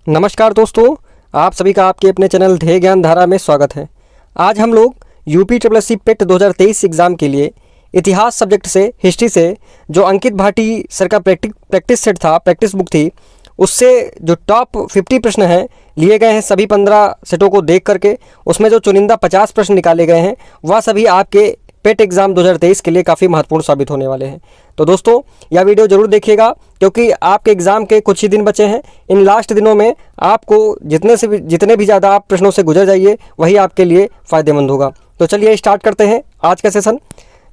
नमस्कार दोस्तों, आप सभी का आपके अपने चैनल ध्येय ज्ञान धारा में स्वागत है। आज हम लोग यूपी ट्रिपल एस सी पेट 2023 एग्ज़ाम के लिए इतिहास सब्जेक्ट से हिस्ट्री से जो अंकित भाटी सर का प्रैक्टिस सेट था, प्रैक्टिस बुक थी, उससे जो टॉप 50 प्रश्न हैं लिए गए हैं सभी 15 सेटों को देख करके उसमें जो चुनिंदा 50 प्रश्न निकाले गए हैं वह सभी आपके पेट एग्ज़ाम 2023 के लिए काफ़ी महत्वपूर्ण साबित होने वाले हैं। तो दोस्तों यह वीडियो ज़रूर देखिएगा क्योंकि आपके एग्ज़ाम के कुछ ही दिन बचे हैं। इन लास्ट दिनों में आपको जितने भी ज़्यादा आप प्रश्नों से गुजर जाइए वही आपके लिए फ़ायदेमंद होगा। तो चलिए स्टार्ट करते हैं आज का सेशन।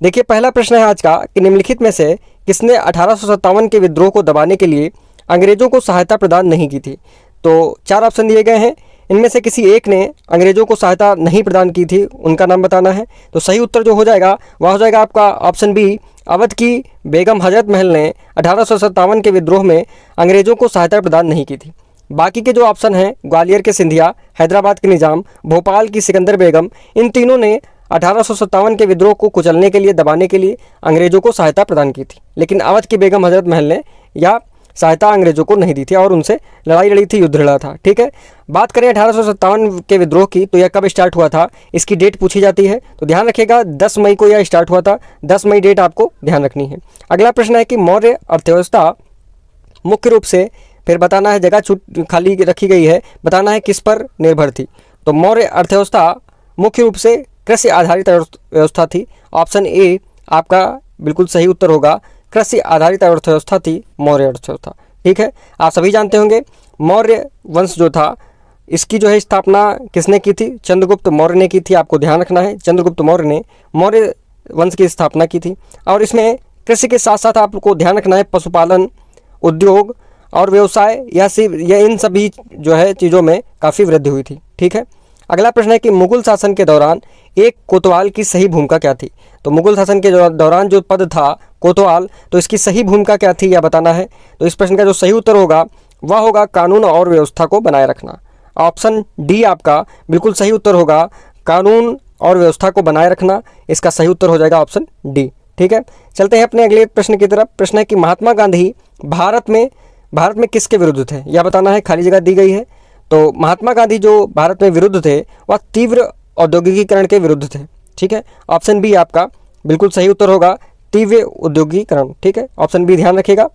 देखिए, पहला प्रश्न है आज का कि निम्नलिखित में से किसने 1857 के विद्रोह को दबाने के लिए अंग्रेज़ों को सहायता प्रदान नहीं की थी। तो 4 ऑप्शन दिए गए हैं, इनमें से किसी एक ने अंग्रेज़ों को सहायता नहीं प्रदान की थी, उनका नाम बताना है। तो सही उत्तर जो हो जाएगा वह हो जाएगा आपका ऑप्शन बी, अवध की बेगम हजरत महल ने 1857 के विद्रोह में अंग्रेज़ों को सहायता प्रदान नहीं की थी। बाकी के जो ऑप्शन हैं, ग्वालियर के सिंधिया, हैदराबाद के निज़ाम, भोपाल की सिकंदर बेगम, इन तीनों ने 1857 के विद्रोह को कुचलने के लिए, दबाने के लिए अंग्रेज़ों को सहायता प्रदान की थी। लेकिन अवध की बेगम हजरत महल ने या सहायता अंग्रेज़ों को नहीं दी थी और उनसे लड़ाई लड़ी थी, युद्ध लड़ा था। ठीक है, बात करें 1857 के विद्रोह की तो यह कब स्टार्ट हुआ था, इसकी डेट पूछी जाती है। तो ध्यान रखिएगा 10 मई को यह स्टार्ट हुआ था। 10 मई डेट आपको ध्यान रखनी है। अगला प्रश्न है कि मौर्य अर्थव्यवस्था मुख्य रूप से, फिर बताना है, जगह खाली रखी गई है, बताना है किस पर निर्भर थी। तो मौर्य अर्थव्यवस्था मुख्य रूप से कृषि आधारित अर्थव्यवस्था थी। ऑप्शन ए आपका बिल्कुल सही उत्तर होगा, कृषि आधारित अर्थव्यवस्था थी मौर्य अर्थव्यवस्था। ठीक है, आप सभी जानते होंगे मौर्य वंश जो था इसकी जो है स्थापना किसने की थी, चंद्रगुप्त मौर्य ने की थी। आपको ध्यान रखना है, चंद्रगुप्त मौर्य ने मौर्य वंश की स्थापना की थी। और इसमें कृषि के साथ साथ आपको ध्यान रखना है पशुपालन, उद्योग और व्यवसाय या इन सभी जो है चीज़ों में काफ़ी वृद्धि हुई थी। ठीक है, अगला प्रश्न है कि मुगल शासन के दौरान एक कोतवाल की सही भूमिका क्या थी। तो मुगल शासन के दौरान जो पद था कोतवाल, तो इसकी सही भूमिका क्या थी यह बताना है। तो इस प्रश्न का जो सही उत्तर होगा वह होगा कानून और व्यवस्था को बनाए रखना। ऑप्शन डी आपका बिल्कुल सही उत्तर होगा, कानून और व्यवस्था को बनाए रखना। इसका सही उत्तर हो जाएगा ऑप्शन डी। ठीक है, चलते हैं अपने अगले प्रश्न की तरफ। प्रश्न है कि महात्मा गांधी भारत में किसके विरुद्ध थे, यह बताना है। खाली जगह दी गई है। तो महात्मा गांधी जो भारत में विरुद्ध थे वह तीव्र औद्योगिकीकरण के विरुद्ध थे। ठीक है, ऑप्शन बी आपका बिल्कुल सही उत्तर होगा, तीव्र औद्योगिकीकरण। ठीक है, ऑप्शन बी ध्यान रखिएगा।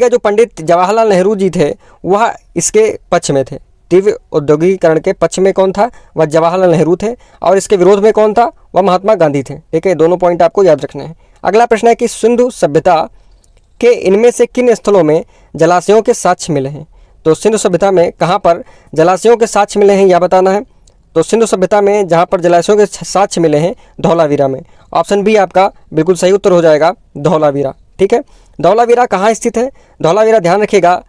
जो पंडित जवाहरलाल नेहरू जी थे वह इसके पक्ष में थे। तीव्र औद्योगिकीकरण के पक्ष में कौन था, वह जवाहरलाल नेहरू थे। और इसके विरोध में कौन था, वह महात्मा गांधी थे। ठीक है, दोनों पॉइंट आपको याद रखने हैं। अगला प्रश्न है कि सिंधु सभ्यता के इनमें से किन स्थलों में जलाशयों के साक्ष्य मिले हैं। तो सिंधु सभ्यता में कहाँ पर जलाशयों के साक्ष्य मिले हैं यह बताना है। तो सिंधु सभ्यता में जहाँ पर जलाशयों के साक्ष्य मिले हैं धौलावीरा में। ऑप्शन बी आपका बिल्कुल सही उत्तर हो जाएगा, धौलावीरा। ठीक है, धौलावीरा कहाँ स्थित है, धौलावीरा ध्यान रखिएगा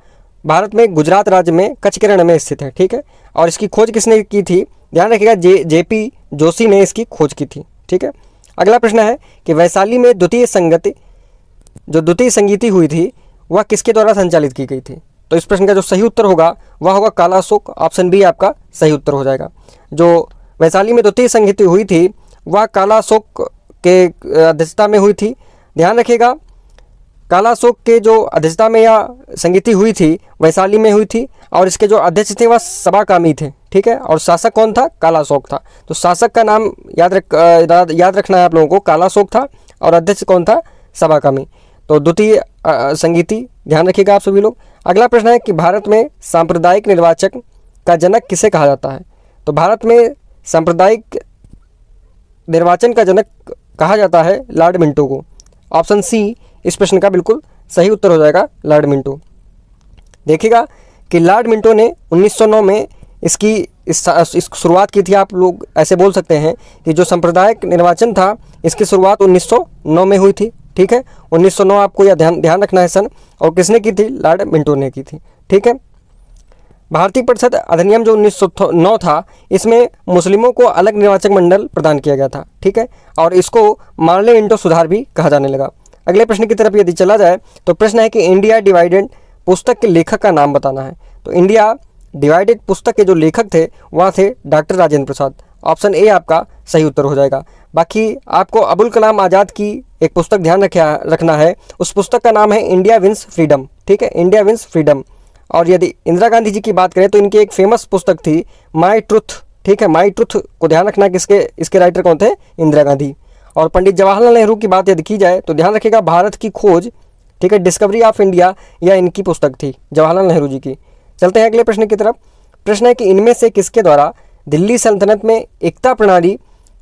भारत में गुजरात राज्य में कच्छ के रण में स्थित है। ठीक है, और इसकी खोज किसने की थी, ध्यान रखिएगा जेपी जोशी ने इसकी खोज की थी। ठीक है, अगला प्रश्न है कि वैशाली में द्वितीय संगीति हुई थी वह किसके द्वारा संचालित की गई थी। तो इस प्रश्न का जो सही उत्तर होगा वह होगा काला अशोक। ऑप्शन बी आपका सही उत्तर हो जाएगा। जो वैशाली में द्वितीय संगीति हुई थी वह काला अशोक के अध्यक्षता में हुई थी। ध्यान रखिएगा, काला अशोक के जो अध्यक्षता में यह संगीति हुई थी वैशाली में हुई थी और इसके जो अध्यक्ष थे वह सबाकामी थे। ठीक है, और शासक कौन था, काला अशोक था। तो शासक का नाम याद रखना है आप लोगों को, काला अशोक था और अध्यक्ष कौन था, सबाकामी। तो द्वितीय संगीति ध्यान रखिएगा आप सभी लोग। अगला प्रश्न है कि भारत में सांप्रदायिक निर्वाचन का जनक किसे कहा जाता है। तो भारत में सांप्रदायिक निर्वाचन का जनक कहा जाता है लॉर्ड मिंटो को। ऑप्शन सी इस प्रश्न का बिल्कुल सही उत्तर हो जाएगा, लॉर्ड मिंटो। देखिएगा कि लॉर्ड मिंटो ने 1909 में इसकी शुरुआत की थी। आप लोग ऐसे बोल सकते हैं कि जो सांप्रदायिक निर्वाचन था इसकी शुरुआत 1909 में हुई थी। ठीक है, 1909 आपको यह ध्यान रखना है सन। और किसने की थी, लॉर्ड मिंटो ने की थी। ठीक है, भारतीय परिषद अधिनियम जो 1909 था इसमें मुस्लिमों को अलग निर्वाचक मंडल प्रदान किया गया था। ठीक है, और इसको मार्ले मिंटो सुधार भी कहा जाने लगा। अगले प्रश्न की तरफ यदि चला जाए तो प्रश्न है कि इंडिया डिवाइडेड पुस्तक के लेखक का नाम बताना है। तो इंडिया डिवाइडेड पुस्तक के जो लेखक थे वह थे doctor Rajendra Prasad. Option A आपका सही उत्तर हो जाएगा। बाकी आपको अबुल कलाम आज़ाद की एक पुस्तक ध्यान रखना है, उस पुस्तक का नाम है इंडिया विंस फ्रीडम। ठीक है, इंडिया विंस फ्रीडम। और यदि इंदिरा गांधी जी की बात करें तो इनकी एक फेमस पुस्तक थी माई ट्रुथ, ठीक है, माई ट्रुथ को ध्यान रखना किसके, इसके राइटर कौन थे, इंदिरा गांधी। और पंडित जवाहरलाल नेहरू की बात यदि की जाए तो ध्यान रखिएगा भारत की खोज, ठीक है, डिस्कवरी ऑफ इंडिया, यह इनकी पुस्तक थी, जवाहरलाल नेहरू जी की। चलते हैं अगले प्रश्न की तरफ। प्रश्न है कि इनमें से किसके द्वारा दिल्ली सल्तनत में एकता प्रणाली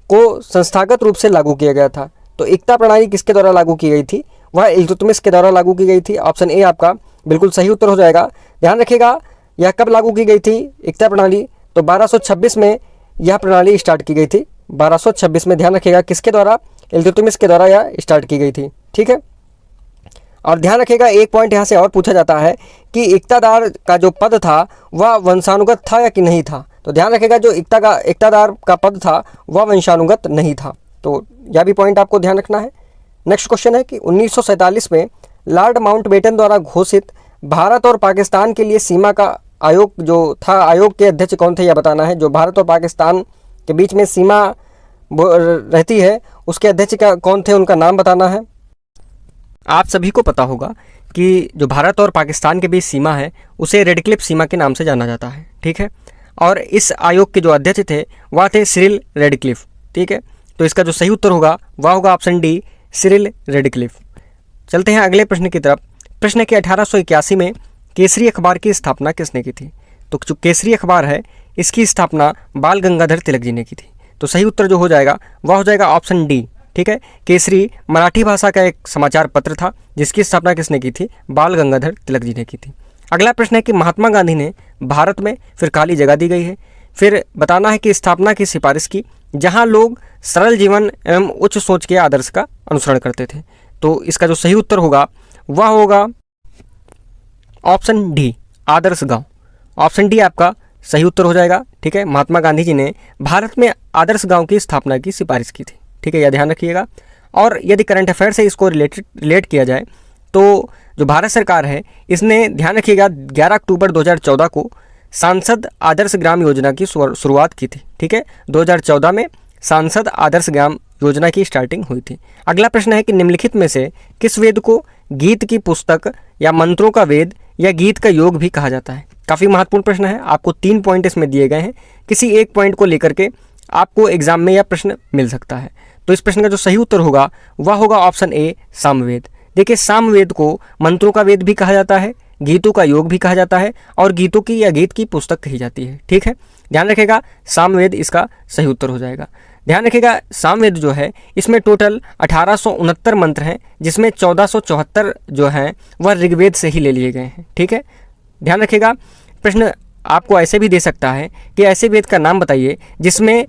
को संस्थागत रूप से लागू किया गया था। तो एकता प्रणाली किसके द्वारा लागू की गई थी, वह इल्तुतमिश के द्वारा लागू की गई थी। ऑप्शन ए आपका बिल्कुल सही उत्तर हो जाएगा। ध्यान रखिएगा यह कब लागू की गई थी एकता प्रणाली, तो 1226 में यह प्रणाली स्टार्ट की गई थी। 1226 में ध्यान रखिएगा किसके द्वारा, इल्तुतमिश के द्वारा यह स्टार्ट की गई थी, ठीक है। और ध्यान रखिएगा एक पॉइंट यहाँ से और पूछा जाता है कि इक्तादार का जो पद था वह वंशानुगत था या कि नहीं था। तो ध्यान रखिएगा जो इक्तादार का पद था वह वंशानुगत नहीं था, तो यह भी पॉइंट आपको ध्यान रखना है। नेक्स्ट क्वेश्चन है कि 1947 में लॉर्ड माउंटबेटन द्वारा घोषित भारत और पाकिस्तान के लिए सीमा का आयोग जो था, आयोग के अध्यक्ष कौन थे यह बताना है। जो भारत और पाकिस्तान के बीच में सीमा रहती है उसके अध्यक्ष का कौन थे, उनका नाम बताना है। आप सभी को पता होगा कि जो भारत और पाकिस्तान के बीच सीमा है उसे रेडक्लिफ सीमा के नाम से जाना जाता है, ठीक है। और इस आयोग के जो अध्यक्ष थे वह थे सिरिल रेडक्लिफ, ठीक है। तो इसका जो सही उत्तर होगा वह होगा ऑप्शन डी, सिरिल रेडक्लिफ। चलते हैं अगले प्रश्न की तरफ। प्रश्न है कि 1881 में केसरी अखबार की स्थापना किसने की थी। तो जो केसरी अखबार है इसकी स्थापना बाल गंगाधर तिलक जी ने की थी। तो सही उत्तर जो हो जाएगा वह हो जाएगा ऑप्शन डी, ठीक है। केसरी मराठी भाषा का एक समाचार पत्र था जिसकी स्थापना किसने की थी, बाल गंगाधर तिलक जी ने की थी। अगला प्रश्न है कि महात्मा गांधी ने भारत में फिर खाली जगह दी गई है, फिर बताना है कि स्थापना की सिफारिश की जहां लोग सरल जीवन एवं उच्च सोच के आदर्श का अनुसरण करते थे। तो इसका जो सही उत्तर होगा वह होगा ऑप्शन डी, आदर्श गांव। ऑप्शन डी आपका सही उत्तर हो जाएगा, ठीक है। महात्मा गांधी जी ने भारत में आदर्श गांव की स्थापना की सिफारिश की थी, ठीक है, यह ध्यान रखिएगा। और यदि करंट अफेयर से इसको रिलेट किया जाए तो जो भारत सरकार है इसने ध्यान रखिएगा 11 अक्टूबर 2014 को सांसद आदर्श ग्राम योजना की शुरुआत की थी, ठीक है। 2014 में सांसद आदर्श ग्राम योजना की स्टार्टिंग हुई थी। अगला प्रश्न है कि निम्नलिखित में से किस वेद को गीत की पुस्तक या मंत्रों का वेद या गीत का योग भी कहा जाता है। काफ़ी महत्वपूर्ण प्रश्न है, आपको 3 पॉइंट इसमें दिए गए हैं, किसी एक पॉइंट को लेकर के आपको एग्जाम में यह प्रश्न मिल सकता है। तो इस प्रश्न का जो सही उत्तर होगा वह होगा ऑप्शन ए, सामवेद। देखिए सामवेद को मंत्रों का वेद भी कहा जाता है, गीतों का योग भी कहा जाता है और गीतों की या गीत की पुस्तक कही जाती है, ठीक है। ध्यान रखेगा सामवेद इसका सही उत्तर हो जाएगा। ध्यान रखिएगा सामवेद जो है इसमें टोटल 1869 मंत्र हैं जिसमें 1474 जो हैं वह ऋग्वेद से ही ले लिए गए हैं, ठीक है। ध्यान रखिएगा प्रश्न आपको ऐसे भी दे सकता है कि ऐसे वेद का नाम बताइए जिसमें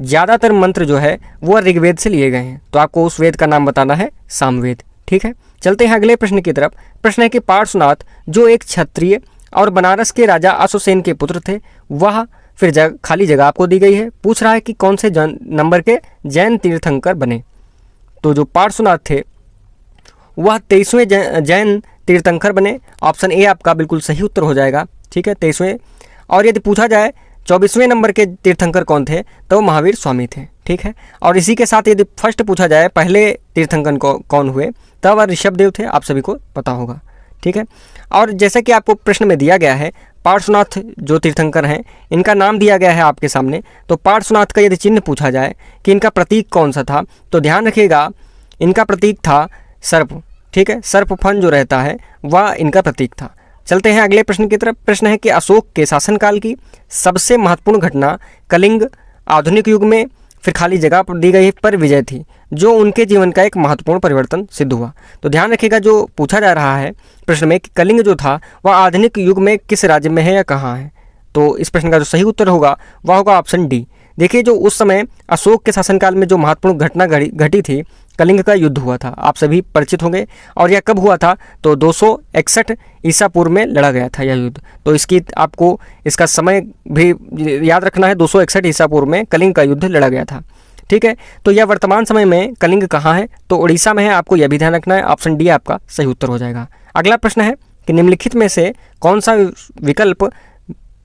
ज़्यादातर मंत्र जो है वो ऋग्वेद से लिए गए हैं, तो आपको उस वेद का नाम बताना है सामवेद, ठीक है। चलते हैं अगले प्रश्न की तरफ। प्रश्न है कि पार्श्वनाथ जो एक क्षत्रिय और बनारस के राजा अशोसेन के पुत्र थे वह फिर खाली जगह आपको दी गई है। पूछ रहा है कि कौन से नंबर के जैन तीर्थंकर बने। तो जो पार्श्वनाथ थे वह 23वें जैन तीर्थंकर बने। ऑप्शन ए आपका बिल्कुल सही उत्तर हो जाएगा, ठीक है, 23वें। और यदि पूछा जाए 24वें नंबर के तीर्थंकर कौन थे तो वो महावीर स्वामी थे, ठीक है। और इसी के साथ यदि फर्स्ट पूछा जाए पहले तीर्थंकर कौन हुए तब वह ऋषभदेव थे, आप सभी को पता होगा, ठीक है। और जैसे कि आपको प्रश्न में दिया गया है पार्श्वनाथ जो तीर्थंकर हैं इनका नाम दिया गया है आपके सामने। तो पार्श्वनाथ का यदि चिन्ह पूछा जाए कि इनका प्रतीक कौन सा था तो ध्यान रखिएगा इनका प्रतीक था सर्प, ठीक है। सर्प फन जो रहता है वह इनका प्रतीक था। चलते हैं अगले प्रश्न की तरफ। प्रश्न है कि अशोक के शासनकाल की सबसे महत्वपूर्ण घटना कलिंग आधुनिक युग में फिर खाली जगह पर दी गई पर विजय थी जो उनके जीवन का एक महत्वपूर्ण परिवर्तन सिद्ध हुआ। तो ध्यान रखिएगा जो पूछा जा रहा है प्रश्न में कि कलिंग जो था वह आधुनिक युग में किस राज्य में है या कहाँ है। तो इस प्रश्न का जो सही उत्तर होगा वह होगा ऑप्शन डी। देखिए जो उस समय अशोक के शासनकाल में जो महत्वपूर्ण घटना घटी थी कलिंग का युद्ध हुआ था, आप सभी परिचित होंगे। और यह कब हुआ था तो 261 ईसा पूर्व में लड़ा गया था यह युद्ध। तो इसकी आपको इसका समय भी याद रखना है, 261 ईसा पूर्व में कलिंग का युद्ध लड़ा गया था, ठीक है। तो यह वर्तमान समय में कलिंग कहाँ है तो उड़ीसा में है, आपको यह भी ध्यान रखना है। ऑप्शन डी आपका सही उत्तर हो जाएगा। अगला प्रश्न है कि निम्नलिखित में से कौन सा विकल्प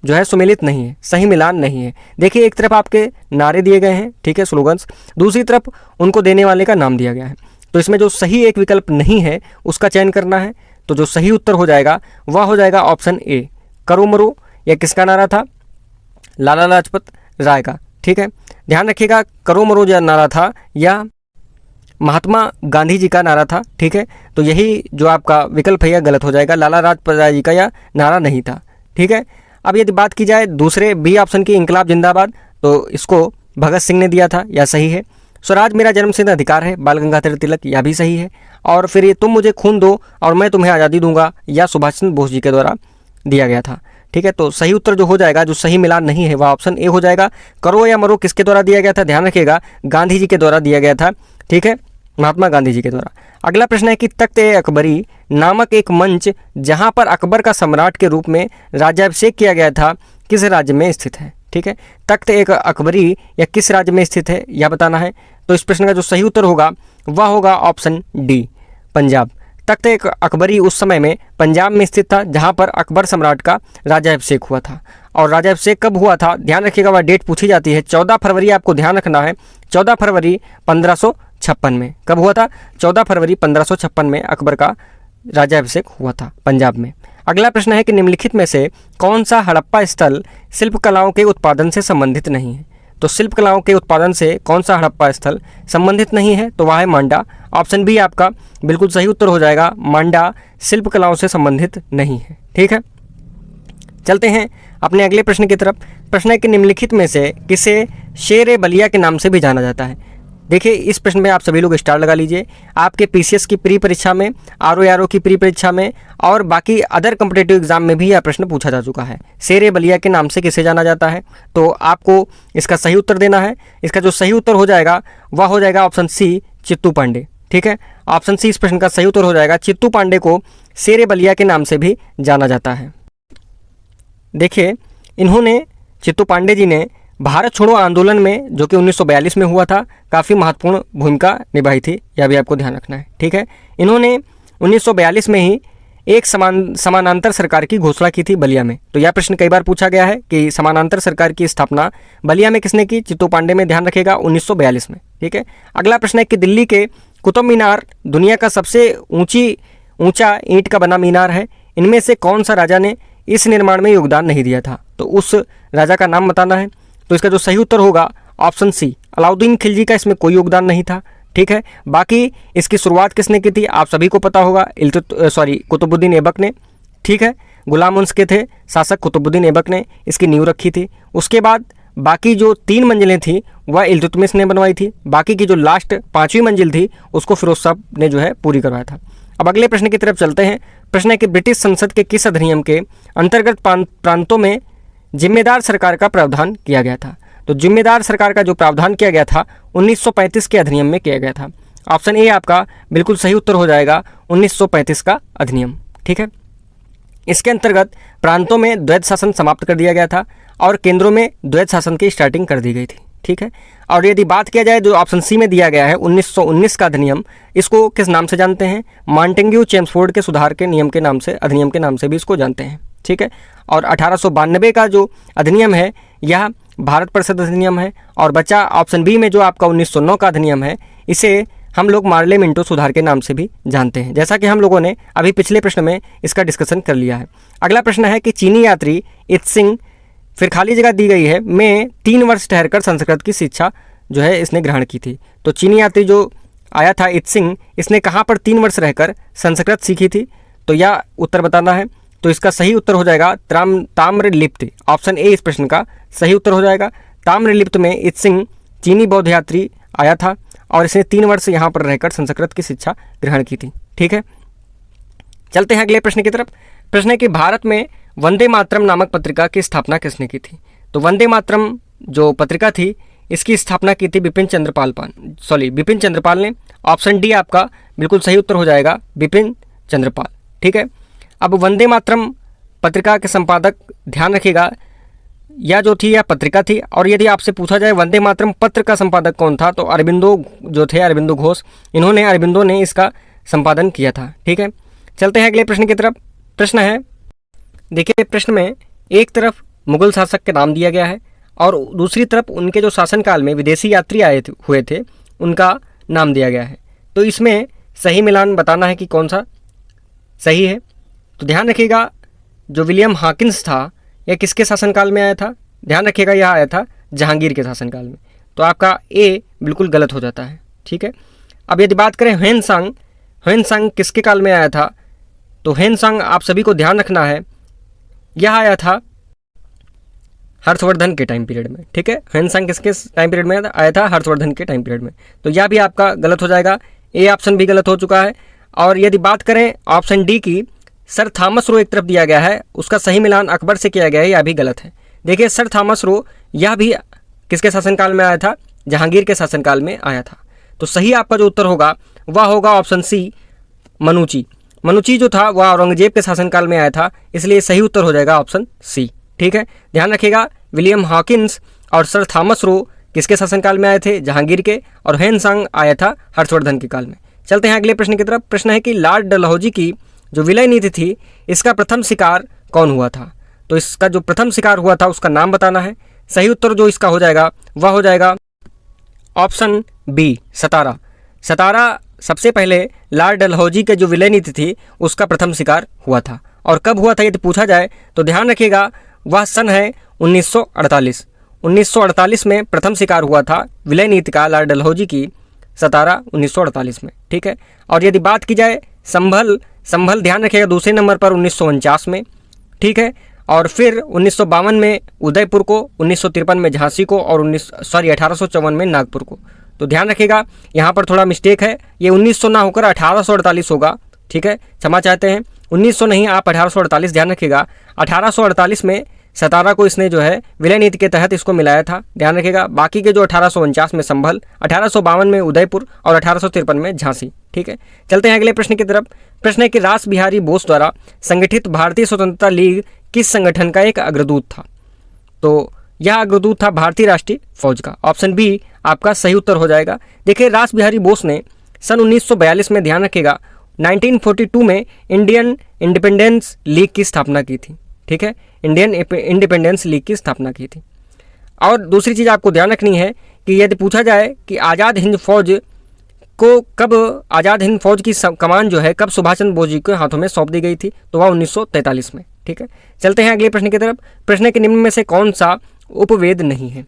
जो है सुमेलित नहीं है, सही मिलान नहीं है। देखिए एक तरफ आपके नारे दिए गए हैं, ठीक है, स्लोगन्स, दूसरी तरफ उनको देने वाले का नाम दिया गया है। तो इसमें जो सही एक विकल्प नहीं है उसका चयन करना है। तो जो सही उत्तर हो जाएगा वह हो जाएगा ऑप्शन ए, करो मरो। यह किसका नारा था? लाला लाजपत राय का। ठीक है, ध्यान रखिएगा, करो मरो जो नारा था या महात्मा गांधी जी का नारा था। ठीक है, तो यही जो आपका विकल्प है यह गलत हो जाएगा, लाला लाजपत राय जी का यह नारा नहीं था। ठीक है, अब यदि बात की जाए दूसरे बी ऑप्शन की, इंकलाब जिंदाबाद, तो इसको भगत सिंह ने दिया था, यह सही है। स्वराज मेरा जन्मसिद्ध अधिकार है, बाल गंगाधर तिलक, यह भी सही है। और फिर ये तुम मुझे खून दो और मैं तुम्हें आज़ादी दूंगा, या सुभाष चंद्र बोस जी के द्वारा दिया गया था। ठीक है, तो सही उत्तर जो हो जाएगा, जो सही मिलान नहीं है, वह ऑप्शन ए हो जाएगा। करो या मरो किसके द्वारा दिया गया था? ध्यान रखिएगा, गांधी जी के द्वारा दिया गया था। ठीक है, महात्मा गांधी जी के द्वारा। अगला प्रश्न है कि तख्त-ए-अकबरी नामक एक मंच जहां पर अकबर का सम्राट के रूप में राज्याभिषेक किया गया था, किस राज्य में स्थित है? ठीक है, तख्त-ए-अकबरी या किस राज्य में स्थित है यह बताना है। तो इस प्रश्न का जो सही उत्तर होगा वह होगा ऑप्शन डी, पंजाब। तख्त-ए-अकबरी उस समय में पंजाब में स्थित था जहां पर अकबर सम्राट का राज्याभिषेक हुआ था। और राज्याभिषेक कब हुआ था? ध्यान रखिएगा, वह डेट पूछी जाती है, 14 फरवरी आपको ध्यान रखना है, 14 फरवरी 1556 में। कब हुआ था? 14 फरवरी 1556 में अकबर का राज्याभिषेक हुआ था पंजाब में। अगला प्रश्न है कि निम्नलिखित में से कौन सा हड़प्पा स्थल शिल्पकलाओं के उत्पादन से संबंधित नहीं है? तो शिल्पकलाओं के उत्पादन से कौन सा हड़प्पा स्थल संबंधित नहीं है? तो वह है मांडा। ऑप्शन बी आपका बिल्कुल सही उत्तर हो जाएगा, मांडा शिल्पकलाओं से संबंधित नहीं है। ठीक है, चलते हैं अपने अगले प्रश्न की तरफ। प्रश्न है कि निम्नलिखित में से किसे शेर बलिया के नाम से भी जाना जाता है? देखिए, इस प्रश्न में आप सभी लोग स्टार लगा लीजिए। आपके पीसीएस की प्री परीक्षा में, आरओ की प्री परीक्षा में और बाकी अदर कॉम्पिटिटिव एग्जाम में भी यह प्रश्न पूछा जा चुका है। शेर बलिया के नाम से किसे जाना जाता है? तो आपको इसका सही उत्तर देना है। इसका जो सही उत्तर हो जाएगा वह हो जाएगा ऑप्शन सी, चित्तू पांडे। ठीक है, ऑप्शन सी इस प्रश्न का सही उत्तर हो जाएगा। चित्तू पांडे को शेर बलिया के नाम से भी जाना जाता है। देखिए, इन्होंने, चित्तू पांडे जी ने भारत छोड़ो आंदोलन में, जो कि 1942 में हुआ था, काफ़ी महत्वपूर्ण भूमिका निभाई थी, यह भी आपको ध्यान रखना है। ठीक है, इन्होंने 1942 में ही एक समानांतर सरकार की घोषणा की थी बलिया में। तो यह प्रश्न कई बार पूछा गया है कि समानांतर सरकार की स्थापना बलिया में किसने की? चित्तू पांडे में, ध्यान रखिएगा, 1942 में। ठीक है, अगला प्रश्न है कि दिल्ली के कुतुब मीनार दुनिया का सबसे ऊंचा ईंट का बना मीनार है। इनमें से कौन सा राजा ने इस निर्माण में योगदान नहीं दिया था? तो उस राजा का नाम बताना है। तो इसका जो सही उत्तर होगा ऑप्शन सी, अलाउद्दीन खिलजी का इसमें कोई योगदान नहीं था। ठीक है, बाकी इसकी शुरुआत किसने की थी? आप सभी को पता होगा, कुतुबुद्दीन ऐबक ने। ठीक है, गुलाम वंश के थे शासक कुतुबुद्दीन ऐबक ने इसकी नींव रखी थी। उसके बाद बाकी जो 3 मंजिलें थी वह इल्तुतमिश ने बनवाई थी। बाकी की जो लास्ट 5वीं मंजिल थी उसको फिरोज शाह ने जो है पूरी करवाया था। अब अगले प्रश्न की तरफ चलते हैं। प्रश्न है कि ब्रिटिश संसद के किस अधिनियम के अंतर्गत प्रांतों में जिम्मेदार सरकार का प्रावधान किया गया था? तो जिम्मेदार सरकार का जो प्रावधान किया गया था 1935 के अधिनियम में किया गया था। ऑप्शन ए आपका बिल्कुल सही उत्तर हो जाएगा, 1935 का अधिनियम। ठीक है, इसके अंतर्गत प्रांतों में द्वैध शासन समाप्त कर दिया गया था और केंद्रों में द्वैध शासन की स्टार्टिंग कर दी गई थी। ठीक है, और यदि बात किया जाए जो ऑप्शन सी में दिया गया है 1919 का अधिनियम, इसको किस नाम से जानते हैं? मॉन्टेग्यू चेम्सफोर्ड के सुधार के नियम के नाम से, अधिनियम के नाम से भी इसको जानते हैं। ठीक है, और 1892 का जो अधिनियम है यह भारत परिषद अधिनियम है। और बचा ऑप्शन बी में जो आपका 1909 का अधिनियम है, इसे हम लोग मार्ले मिंटो सुधार के नाम से भी जानते हैं, जैसा कि हम लोगों ने अभी पिछले प्रश्न में इसका डिस्कशन कर लिया है। अगला प्रश्न है कि चीनी यात्री इत्सिंग, फिर खाली जगह दी गई है, में 3 वर्ष ठहरकर संस्कृत की शिक्षा जो है इसने ग्रहण की थी। तो चीनी यात्री जो आया था इत्सिंग, इसने कहाँ पर 3 वर्ष रहकर संस्कृत सीखी थी? तो यह उत्तर बताना है। तो इसका सही उत्तर हो जाएगा ताम्रलिप्त। ऑप्शन ए इस प्रश्न का सही उत्तर हो जाएगा। ताम्रलिप्त में इत्सिंग चीनी बौद्ध यात्री आया था और इसने 3 वर्ष यहाँ पर रहकर संस्कृत की शिक्षा ग्रहण की थी। ठीक है, चलते हैं अगले प्रश्न की तरफ। प्रश्न है कि भारत में वंदे मातरम नामक पत्रिका की स्थापना किसने की थी? तो वंदे मातरम जो पत्रिका थी इसकी स्थापना की थी बिपिन चंद्र पाल ने। ऑप्शन डी आपका बिल्कुल सही उत्तर हो जाएगा, बिपिन चंद्र पाल। ठीक है, अब वंदे मातरम पत्रिका के संपादक, ध्यान रखिएगा, यह जो थी यह पत्रिका थी। और यदि आपसे पूछा जाए वंदे मातरम पत्र का संपादक कौन था, तो अरबिंदो जो थे, अरबिंदो घोष, अरबिंदो ने इसका संपादन किया था। ठीक है, चलते हैं अगले प्रश्न की तरफ। प्रश्न है, देखिए प्रश्न में एक तरफ मुगल शासक के नाम दिया गया है और दूसरी तरफ उनके जो शासनकाल में विदेशी यात्री हुए थे उनका नाम दिया गया है। तो इसमें सही मिलान बताना है कि कौन सा सही है। तो ध्यान रखिएगा जो विलियम हॉकिंस था यह किसके शासनकाल में आया था? ध्यान रखिएगा यह आया था जहांगीर के शासनकाल में। तो आपका ए बिल्कुल गलत हो जाता है। ठीक है। अब यदि बात करें ह्वेनसांग किसके काल में आया था? तो ह्वेनसांग आप सभी को ध्यान रखना है यह आया था हर्षवर्धन के टाइम पीरियड में। ठीक है। ह्वेनसांग किसके टाइम पीरियड में आया था? हर्षवर्धन के टाइम पीरियड में। तो यह भी आपका गलत हो जाएगा, ए ऑप्शन भी गलत हो चुका है। और यदि बात करें ऑप्शन डी की, सर थॉमस रो एक तरफ दिया गया है, उसका सही मिलान अकबर से किया गया है, यह भी गलत है। देखिए सर थॉमस रो यह भी किसके शासनकाल में आया था? जहांगीर के शासनकाल में आया था। तो सही आपका जो उत्तर होगा वह होगा ऑप्शन सी, मनुची। मनुची जो था वह औरंगजेब के शासनकाल में आया था, इसलिए सही उत्तर हो जाएगा ऑप्शन सी। ठीक है। ध्यान रखिएगा विलियम हॉकिंस और सर थॉमस रो किसके शासनकाल में आए थे? जहांगीर के। और ह्वेनसांग आया था हर्षवर्धन के काल में। चलते हैं अगले प्रश्न की तरफ। प्रश्न है कि लॉर्ड डलहौजी की जो विलय नीति थी इसका प्रथम शिकार कौन हुआ था? तो इसका जो प्रथम शिकार हुआ था उसका नाम बताना है। सही उत्तर जो इसका हो जाएगा वह हो जाएगा ऑप्शन बी, सतारा। सतारा सबसे पहले लॉर्ड डलहौजी के जो विलय नीति थी उसका प्रथम शिकार हुआ था। और कब हुआ था यदि पूछा जाए तो ध्यान रखिएगा वह सन है 1948। 1948 में प्रथम शिकार हुआ था विलय नीति का लॉर्ड डलहौजी की, सतारा 1948 में। ठीक है। और यदि बात की जाए संभल ध्यान रखिएगा दूसरे नंबर पर 1949 में। ठीक है। और फिर 1952 में उदयपुर को, 1953 में झांसी को और 1854 में नागपुर को। तो ध्यान रखिएगा यहाँ पर थोड़ा मिस्टेक है, ये 1900 ना होकर 1848 होगा। ठीक है, क्षमा चाहते हैं, 1900 नहीं, आप 1848 ध्यान रखिएगा। 1848 में सतारा को इसने जो है विलय नीति के तहत इसको मिलाया था, ध्यान रखिएगा। बाकी के जो 1849 में संभल, 1852 में उदयपुर और 1853 में झांसी। ठीक है। चलते हैं अगले प्रश्न की तरफ। प्रश्न है कि रास बिहारी बोस द्वारा संगठित भारतीय स्वतंत्रता लीग किस संगठन का एक अग्रदूत था? तो यह अग्रदूत था भारतीय राष्ट्रीय फौज का। ऑप्शन बी आपका सही उत्तर हो जाएगा। देखिए रास बिहारी बोस ने सन 1942 में, ध्यान रखिएगा, 1942 में इंडियन इंडिपेंडेंस लीग की स्थापना की थी। ठीक है, इंडियन इंडिपेंडेंस लीग की स्थापना की थी। और दूसरी चीज़ आपको ध्यान रखनी है कि यदि पूछा जाए कि आज़ाद हिंद फौज को कब, आज़ाद हिंद फौज की कमान जो है कब सुभाष चंद्र बोस जी के हाथों में सौंप दी गई थी, तो वह 1943 में। ठीक है। चलते हैं अगले प्रश्न की तरफ। प्रश्न के निम्न में से कौन सा उपवेद नहीं है?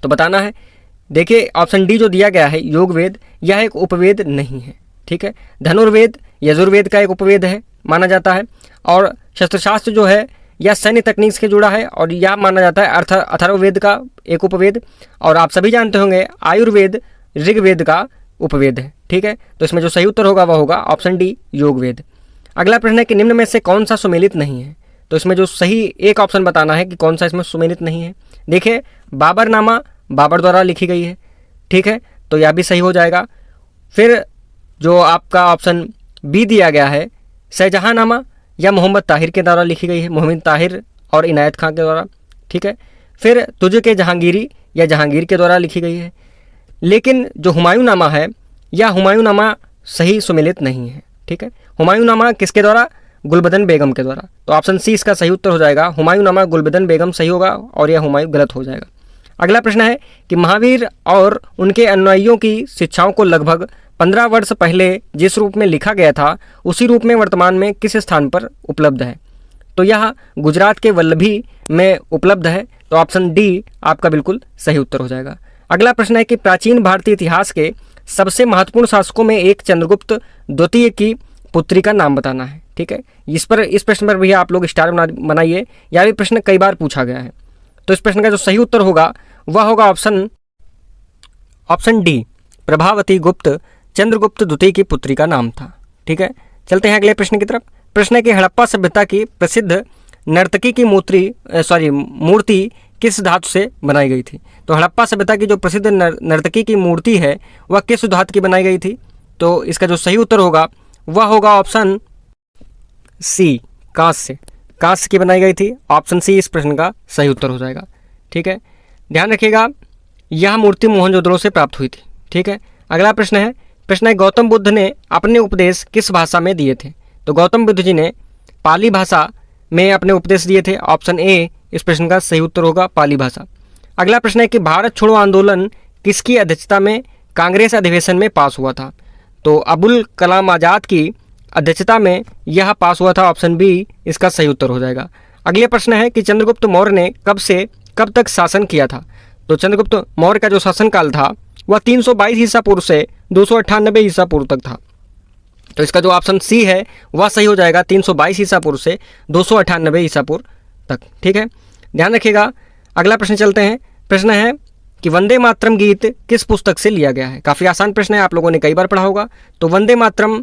तो बताना है। देखिए ऑप्शन डी जो दिया गया है योग वेद, यह एक उपवेद नहीं है। ठीक है। धनुर्वेद यजुर्वेद का एक उपवेद है माना जाता है। और शस्त्रशास्त्र जो है यह सैन्य तकनीक से जुड़ा है और यह माना जाता है अथर्ववेद का एक उपवेद। और आप सभी जानते होंगे आयुर्वेद ऋग्वेद का उपवेद है। ठीक है। तो इसमें जो सही उत्तर होगा वह होगा ऑप्शन डी, योगवेद। अगला प्रश्न है कि निम्न में से कौन सा सुमेलित नहीं है? तो इसमें जो सही एक ऑप्शन बताना है कि कौन सा इसमें सुमेलित नहीं है। देखिए बाबरनामा बाबर द्वारा लिखी गई है। ठीक है, तो यह भी सही हो जाएगा। फिर जो आपका ऑप्शन बी दिया गया है शाहजहाँनामा, या मोहम्मद ताहिर के द्वारा लिखी गई है, मोहम्मद ताहिर और इनायत खां के द्वारा। ठीक है। फिर तुझ के जहांगीरी, या जहांगीर के द्वारा लिखी गई है। लेकिन जो हुमायूंनामा है यह हुमायूंनामा सही सुमेलित नहीं है। ठीक है। हुमायूंनामा किसके द्वारा? गुलबदन बेगम के द्वारा। तो ऑप्शन सी इसका सही उत्तर हो जाएगा। हुमायूंनामा गुलबदन बेगम सही होगा और यह हुमायूं गलत हो जाएगा। अगला प्रश्न है कि महावीर और उनके अनुयायियों की शिक्षाओं को लगभग 15 वर्ष पहले जिस रूप में लिखा गया था उसी रूप में वर्तमान में किस स्थान पर उपलब्ध है? तो यह गुजरात के वल्लभी में उपलब्ध है। तो ऑप्शन डी आपका बिल्कुल सही उत्तर हो जाएगा। अगला प्रश्न है कि प्राचीन भारतीय इतिहास के सबसे महत्वपूर्ण शासकों में एक चंद्रगुप्त द्वितीय की पुत्री का नाम बताना है। ठीक है, इस प्रश्न पर भी आप लोग स्टार बनाइए, यह भी प्रश्न कई बार पूछा गया है। तो इस प्रश्न का जो सही उत्तर होगा वह होगा ऑप्शन डी, प्रभावती गुप्त चंद्रगुप्त द्वितीय की पुत्री का नाम था। ठीक है। चलते हैं अगले प्रश्न की तरफ। प्रश्न है कि हड़प्पा सभ्यता की प्रसिद्ध नर्तकी की मूर्ति किस धातु से बनाई गई थी? तो हड़प्पा सभ्यता की जो प्रसिद्ध नर्तकी की मूर्ति है वह किस धातु की बनाई गई थी? तो इसका जो सही उत्तर होगा वह होगा ऑप्शन सी, कांस्य की बनाई गई थी। ऑप्शन सी इस प्रश्न का सही उत्तर हो जाएगा। ठीक है, ध्यान रखिएगा यह मूर्ति मोहनजोदड़ो से प्राप्त हुई थी। ठीक है। अगला प्रश्न है गौतम बुद्ध ने अपने उपदेश किस भाषा में दिए थे? तो गौतम बुद्ध जी ने पाली भाषा में अपने उपदेश दिए थे। ऑप्शन ए इस प्रश्न का सही उत्तर होगा, पाली भाषा। अगला प्रश्न है कि भारत छोड़ो आंदोलन किसकी अध्यक्षता में कांग्रेस अधिवेशन में पास हुआ था? तो अबुल कलाम आज़ाद की अध्यक्षता में यह पास हुआ था। ऑप्शन बी इसका सही उत्तर हो जाएगा। अगले प्रश्न है कि चंद्रगुप्त मौर्य ने कब से कब तक शासन किया था। तो चंद्रगुप्त मौर्य का जो शासनकाल था वह 322 ईसा पूर्व से 298 ईसा पूर्व तक था। तो इसका जो ऑप्शन सी है वह सही हो जाएगा, 322 ईसा पूर्व से 298 ईसा पूर्व तक। ठीक है, ध्यान रखिएगा। अगला प्रश्न चलते हैं। प्रश्न है कि वंदे मातरम गीत किस पुस्तक से लिया गया है। काफ़ी आसान प्रश्न है, आप लोगों ने कई बार पढ़ा होगा। तो वंदे मातरम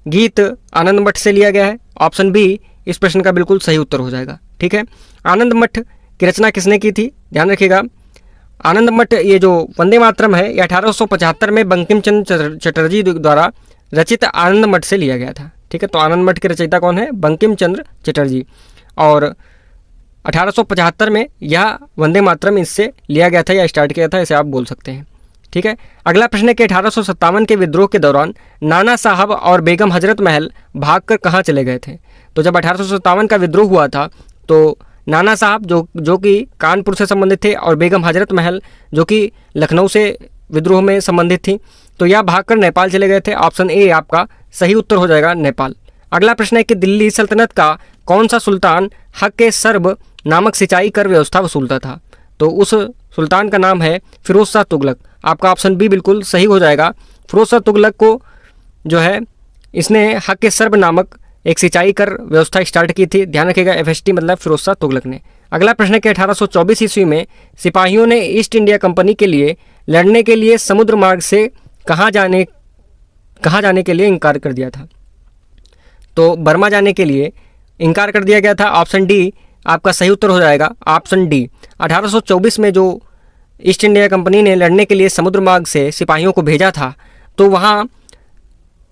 गीत आनंद मठ से लिया गया है। ऑप्शन बी इस प्रश्न का बिल्कुल सही उत्तर हो जाएगा। ठीक है, आनंद मठ की रचना किसने की थी, ध्यान रखिएगा। आनंद मठ, ये जो वंदे मातरम है, ये 1875 में बंकिम चंद्र चटर्जी द्वारा रचित आनंद मठ से लिया गया था। ठीक है, तो आनंद मठ के रचयिता कौन है, बंकिम चंद्र चटर्जी। और 1875 में यह वंदे मातरम इससे लिया गया था या स्टार्ट किया था, ऐसे आप बोल सकते हैं। ठीक है, अगला प्रश्न है कि 1857 के विद्रोह के दौरान नाना साहब और बेगम हजरत महल भागकर कहाँ चले गए थे। तो जब 1857 का विद्रोह हुआ था तो नाना साहब जो कि कानपुर से संबंधित थे और बेगम हजरत महल जो कि लखनऊ से विद्रोह में संबंधित थी, तो यह भागकर नेपाल चले गए थे। ऑप्शन ए आपका सही उत्तर हो जाएगा, नेपाल। अगला प्रश्न है कि दिल्ली सल्तनत का कौन सा सुल्तान हक़-ए-सर्ब नामक सिंचाई कर व्यवस्था वसूलता था। तो उस सुल्तान का नाम है फिरोज शाह तुगलक। आपका ऑप्शन बी बिल्कुल सही हो जाएगा। फिरोज शाह तुगलक को जो है इसने हक़-ए-सर्ब नामक एक सिंचाई कर व्यवस्था स्टार्ट की थी। ध्यान रखिएगा, FST मतलब फिरोज शाह तुगलक ने। अगला प्रश्न है कि 1824 ईस्वी में सिपाहियों ने ईस्ट इंडिया कंपनी के लिए लड़ने के लिए समुद्र मार्ग से कहाँ जाने के लिए इनकार कर दिया था। तो बर्मा जाने के लिए इनकार कर दिया गया था। ऑप्शन डी आपका सही उत्तर हो जाएगा, ऑप्शन डी। 1824 में जो ईस्ट इंडिया कंपनी ने लड़ने के लिए समुद्र मार्ग से सिपाहियों को भेजा था, तो वहाँ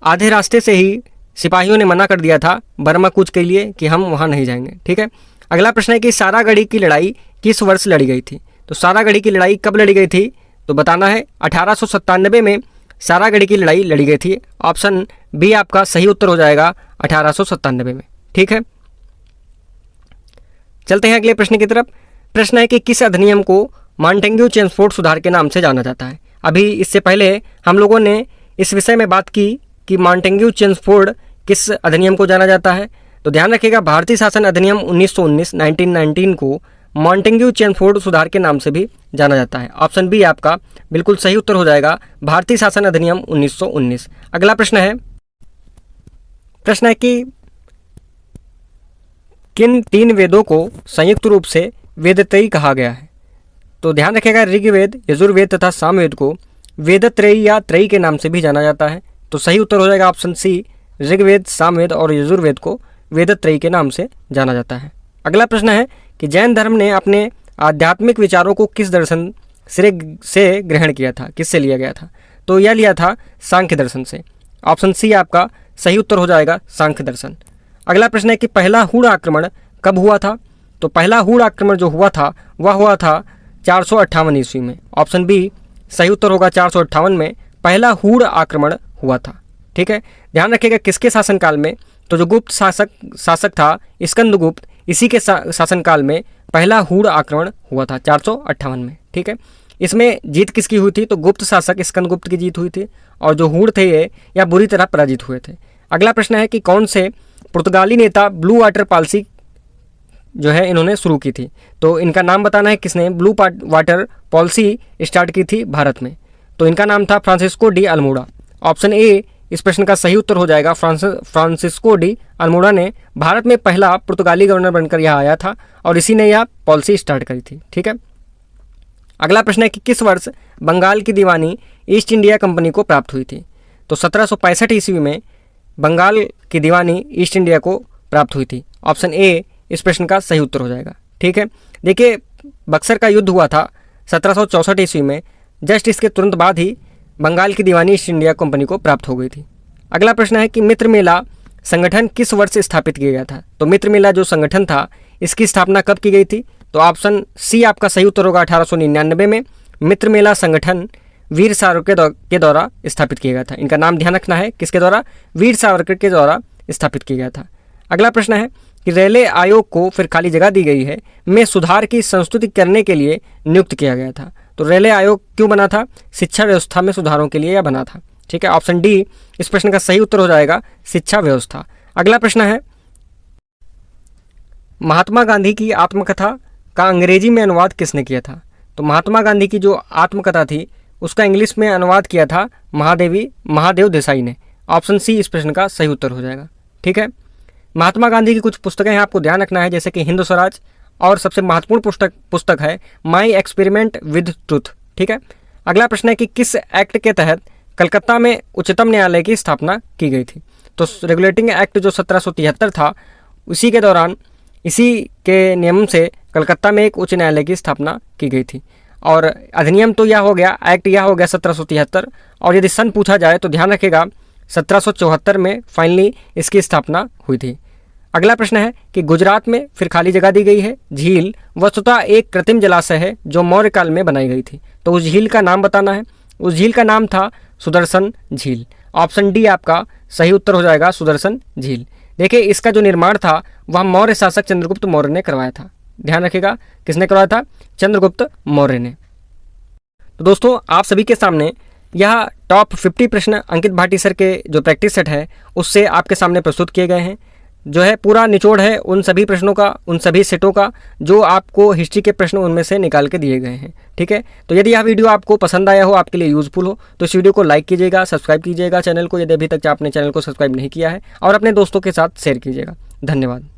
आधे रास्ते से ही सिपाहियों ने मना कर दिया था बर्मा कूच के लिए कि हम वहाँ नहीं जाएंगे। ठीक है, अगला प्रश्न है कि सारागढ़ी की लड़ाई किस वर्ष लड़ी गई थी। तो सारागढ़ी की लड़ाई कब लड़ी गई थी, तो बताना है 1897 में सारागढ़ी की लड़ाई लड़ी गई थी। ऑप्शन बी आपका सही उत्तर हो जाएगा, 1897 में। ठीक है, चलते हैं अगले प्रश्न की तरफ। प्रश्न है कि किस अधिनियम को मॉन्टेग्यू चेम्सफोर्ड सुधार के नाम से जाना जाता है। अभी इससे पहले हम लोगों ने इस विषय में बात की कि मॉन्टेग्यू चेम्सफोर्ड किस अधिनियम को जाना जाता है। तो ध्यान रखिएगा, भारतीय शासन अधिनियम 1919 को मॉन्टेग्यू चेम्सफोर्ड सुधार के नाम से भी जाना जाता है। ऑप्शन बी आपका बिल्कुल सही उत्तर हो जाएगा, भारतीय शासन अधिनियम 1919। अगला प्रश्न है कि किन 3 वेदों को संयुक्त रूप से वेदत्रयी कहा गया है। तो ध्यान रखिएगा, ऋग्वेद, यजुर्वेद तथा सामवेद को वेदत्रयी या त्रयी के नाम से भी जाना जाता है। तो सही उत्तर हो जाएगा ऑप्शन सी, ऋग्वेद, सामवेद और यजुर्वेद को वेदत्रयी के नाम से जाना जाता है। अगला प्रश्न है कि जैन धर्म ने अपने आध्यात्मिक विचारों को किस दर्शन से ग्रहण किया था, किससे लिया गया था। तो यह लिया था सांख्य दर्शन से। ऑप्शन सी आपका सही उत्तर हो जाएगा, सांख्य दर्शन। अगला प्रश्न है कि पहला हुण आक्रमण कब हुआ था। तो पहला हुण आक्रमण जो हुआ था वह हुआ था 458 ईस्वी में। ऑप्शन बी सही उत्तर होगा, 458 में पहला हुण आक्रमण हुआ था। ठीक है, ध्यान रखिएगा किसके शासनकाल में। तो जो गुप्त शासक था स्कंदगुप्त, इसी के शासनकाल में पहला हुण आक्रमण हुआ था 458 में। ठीक है, इसमें जीत किसकी हुई थी। तो गुप्त शासक स्कंदगुप्त की जीत हुई थी और जो हुण थे ये या बुरी तरह पराजित हुए थे। अगला प्रश्न है कि कौन से पुर्तगाली नेता ब्लू वाटर पॉलिसी जो है इन्होंने शुरू की थी। तो इनका नाम बताना है, किसने ब्लू वाटर पॉलिसी स्टार्ट की थी भारत में। तो इनका नाम था Francisco de Almora. Option A इस प्रश्न का सही उत्तर हो जाएगा, फ्रांसिस्को डी अल्मोड़ा ने भारत में पहला पुर्तगाली गवर्नर बनकर यहाँ आया था और इसी ने यह पॉलिसी स्टार्ट करी थी। ठीक है, अगला प्रश्न है कि किस वर्ष बंगाल की दीवानी ईस्ट इंडिया कंपनी को प्राप्त हुई थी। तो 1765 ईस्वी में बंगाल की दीवानी ईस्ट इंडिया को प्राप्त हुई थी। ऑप्शन ए इस प्रश्न का सही उत्तर हो जाएगा। ठीक है, देखिए बक्सर का युद्ध हुआ था 1764 ईस्वी में, जस्ट इसके तुरंत बाद ही बंगाल की दीवानी ईस्ट इंडिया कंपनी को प्राप्त हो गई थी। अगला प्रश्न है कि मित्र मेला संगठन किस वर्ष स्थापित किया गया था। तो मित्र मेला जो संगठन था इसकी स्थापना कब की गई थी। तो ऑप्शन सी आपका सही उत्तर होगा, 1899 में मित्र मेला संगठन वीर सावरकर के द्वारा स्थापित किया गया था। इनका नाम ध्यान रखना है, किसके द्वारा, वीर सावरकर के द्वारा स्थापित किया गया था। अगला प्रश्न है कि रेले आयोग को, फिर खाली जगह दी गई है, में सुधार की संस्तुति करने के लिए नियुक्त किया गया था। तो रेले आयोग क्यों बना था, शिक्षा व्यवस्था में सुधारों के लिए यह बना था। ठीक है, ऑप्शन डी इस प्रश्न का सही उत्तर हो जाएगा शिक्षा व्यवस्था। अगला प्रश्न है, महात्मा गांधी की आत्मकथा का अंग्रेजी में अनुवाद किसने किया था? तो महात्मा गांधी की जो आत्मकथा थी उसका इंग्लिश में अनुवाद किया था महादेव देसाई ने। ऑप्शन सी इस प्रश्न का सही उत्तर हो जाएगा। ठीक है, महात्मा गांधी की कुछ पुस्तकें हैं, आपको ध्यान रखना है, जैसे कि हिंद स्वराज, और सबसे महत्वपूर्ण पुस्तक है माई एक्सपेरिमेंट विद ट्रुथ। ठीक है, अगला प्रश्न है कि किस एक्ट के तहत कलकत्ता में उच्चतम न्यायालय की स्थापना की गई थी? तो रेगुलेटिंग एक्ट जो 1773 था, उसी के दौरान इसी के नियम से कलकत्ता में एक उच्च न्यायालय की स्थापना की गई थी। और अधिनियम तो यह हो गया, एक्ट यह हो गया 1773, और यदि सन पूछा जाए तो ध्यान रखिएगा 1774 में फाइनली इसकी स्थापना हुई थी। अगला प्रश्न है कि गुजरात में फिर खाली जगह दी गई है, झील वस्तुतः एक कृत्रिम जलाशय है जो मौर्य काल में बनाई गई थी। तो उस झील का नाम बताना है। उस झील का नाम था सुदर्शन झील। ऑप्शन डी आपका सही उत्तर हो जाएगा, सुदर्शन झील। देखिए, इसका जो निर्माण था वह मौर्य शासक चंद्रगुप्त मौर्य ने करवाया था। ध्यान रखिएगा, किसने करवाया था? चंद्रगुप्त मौर्य ने। तो दोस्तों, आप सभी के सामने यह टॉप 50 प्रश्न अंकित भाटी सर के जो प्रैक्टिस सेट है उससे आपके सामने प्रस्तुत किए गए हैं। जो है पूरा निचोड़ है उन सभी प्रश्नों का, उन सभी सेटों का जो आपको हिस्ट्री के प्रश्न उनमें से निकाल के दिए गए हैं। ठीक है, तो यदि यह वीडियो आपको पसंद आया हो, आपके लिए यूजफुल हो, तो इस वीडियो को लाइक कीजिएगा, सब्सक्राइब कीजिएगा चैनल को यदि अभी तक आपने चैनल को सब्सक्राइब नहीं किया है, और अपने दोस्तों के साथ शेयर कीजिएगा। धन्यवाद।